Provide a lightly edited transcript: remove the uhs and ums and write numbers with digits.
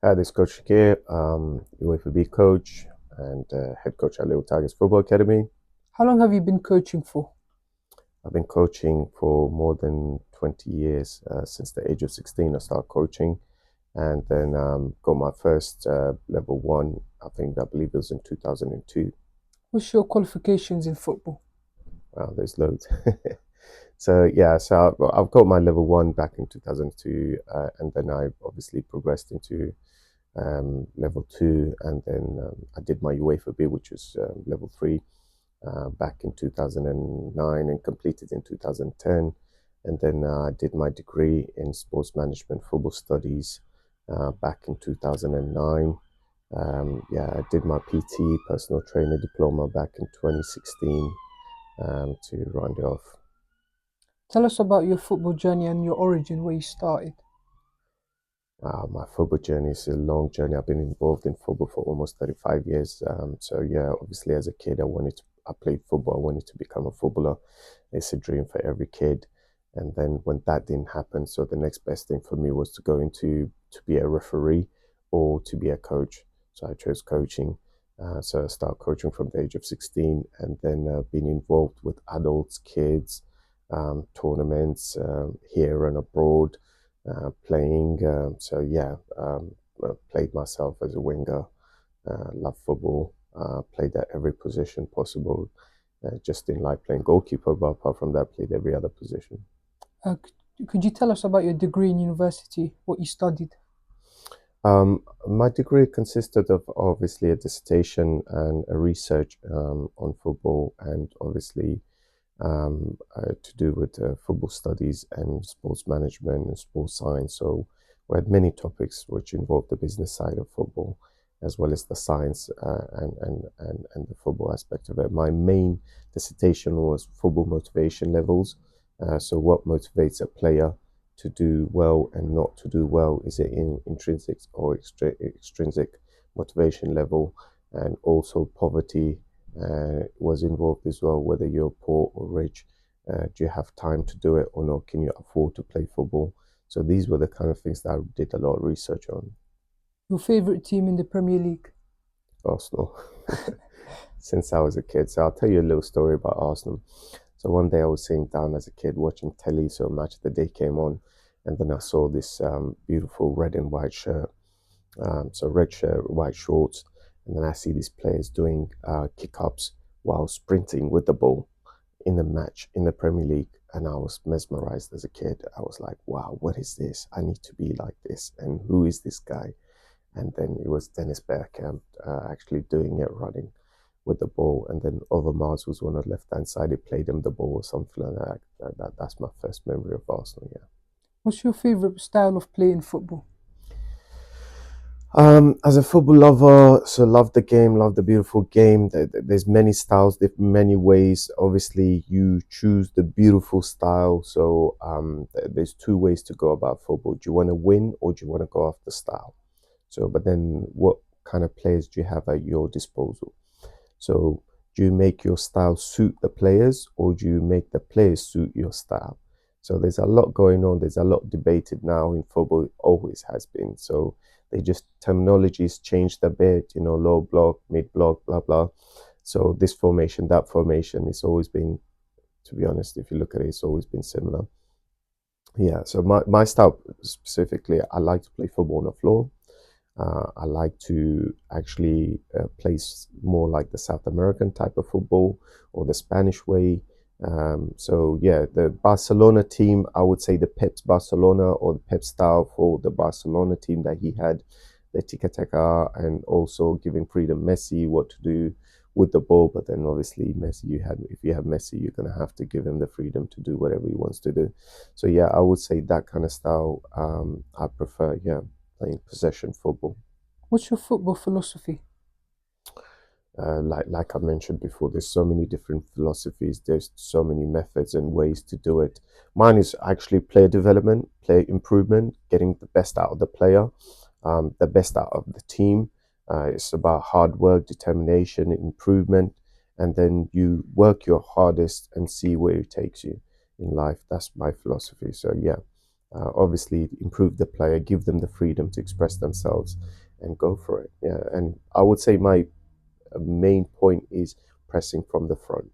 Hi, this is Coach Shakir, UEFA B coach and head coach at Little Tigers Football Academy. How long have you been coaching for? I've been coaching for more than 20 years. Since the age of 16, I started coaching and then got my first level one, I believe it was in 2002. What's your qualifications in football? Wow, there's loads. So I've got my level one back in 2002, and then I obviously progressed into level two, and then I did my UEFA B, which was level three, back in 2009 and completed in 2010. And then I did my degree in sports management, football studies, back in 2009. I did my PT, personal trainer diploma, back in 2016, to round it off. Tell us about your football journey and your origin, where you started. My football journey is a long journey. I've been involved in football for almost 35 years. Obviously, as a kid, I played football. I wanted to become a footballer. It's a dream for every kid. And then when that didn't happen, so the next best thing for me was to go into to be a referee or to be a coach. So I chose coaching. So I started coaching from the age of 16, and then been involved with adults, kids, tournaments here and abroad, playing. Played myself as a winger. Love football. Played at every position possible. Just didn't like playing goalkeeper, but apart from that, played every other position. Could you tell us about your degree in university, what you studied? My degree consisted of obviously a dissertation and a research on football, and obviously to do with football studies and sports management and sports science. So we had many topics which involved the business side of football, as well as the science and the football aspect of it. My main dissertation was football motivation levels. So what motivates a player to do well and not to do well? Is it in intrinsic or extrinsic motivation level? And also poverty was involved as well, whether you're poor or rich. Do you have time to do it or not? Can you afford to play football? So these were the kind of things that I did a lot of research on. Your favorite team in the Premier League? Arsenal, since I was a kid. So I'll tell you a little story about Arsenal. So one day I was sitting down as a kid watching telly, so Match of the Day came on, and then I saw this beautiful red and white shirt. So red shirt, white shorts, and then I see these players doing kick ups while sprinting with the ball in the match in the Premier League, and I was mesmerized as a kid. I was like, "Wow, what is this? I need to be like this." And who is this guy? And then it was Dennis Bergkamp actually doing it, running with the ball, and then Overmars was on the left hand side. He played him the ball or something like that. That's my first memory of Arsenal. Yeah. What's your favorite style of play in football? As a football lover, so love the game, love the beautiful game. There's many styles, there's many ways. Obviously, you choose the beautiful style. So there's two ways to go about football. Do you want to win or do you want to go off the style? So, but then what kind of players do you have at your disposal? So, do you make your style suit the players or do you make the players suit your style? So, there's a lot going on. There's a lot debated now in football, it always has been. So, they just terminologies changed a bit, low block, mid block, blah, blah. So, this formation, that formation, it's always been, to be honest, if you look at it, it's always been similar. Yeah, so my style specifically, I like to play football on the floor. I like to actually play more like the South American type of football or the Spanish way. The Barcelona team, I would say the Pep's Barcelona or the Pep style for the Barcelona team that he had, the tiki-taka, and also giving freedom Messi what to do with the ball. But then obviously Messi, if you have Messi, you're gonna have to give him the freedom to do whatever he wants to do. So yeah, I would say that kind of style I prefer. Yeah, playing possession football. What's your football philosophy? Like I mentioned before, there's so many different philosophies. There's so many methods and ways to do it. Mine is actually player development, player improvement, getting the best out of the player, the best out of the team. It's about hard work, determination, improvement, and then you work your hardest and see where it takes you in life. That's my philosophy. So yeah, Obviously, improve the player, give them the freedom to express themselves, and go for it. Yeah, and I would say my main point is pressing from the front.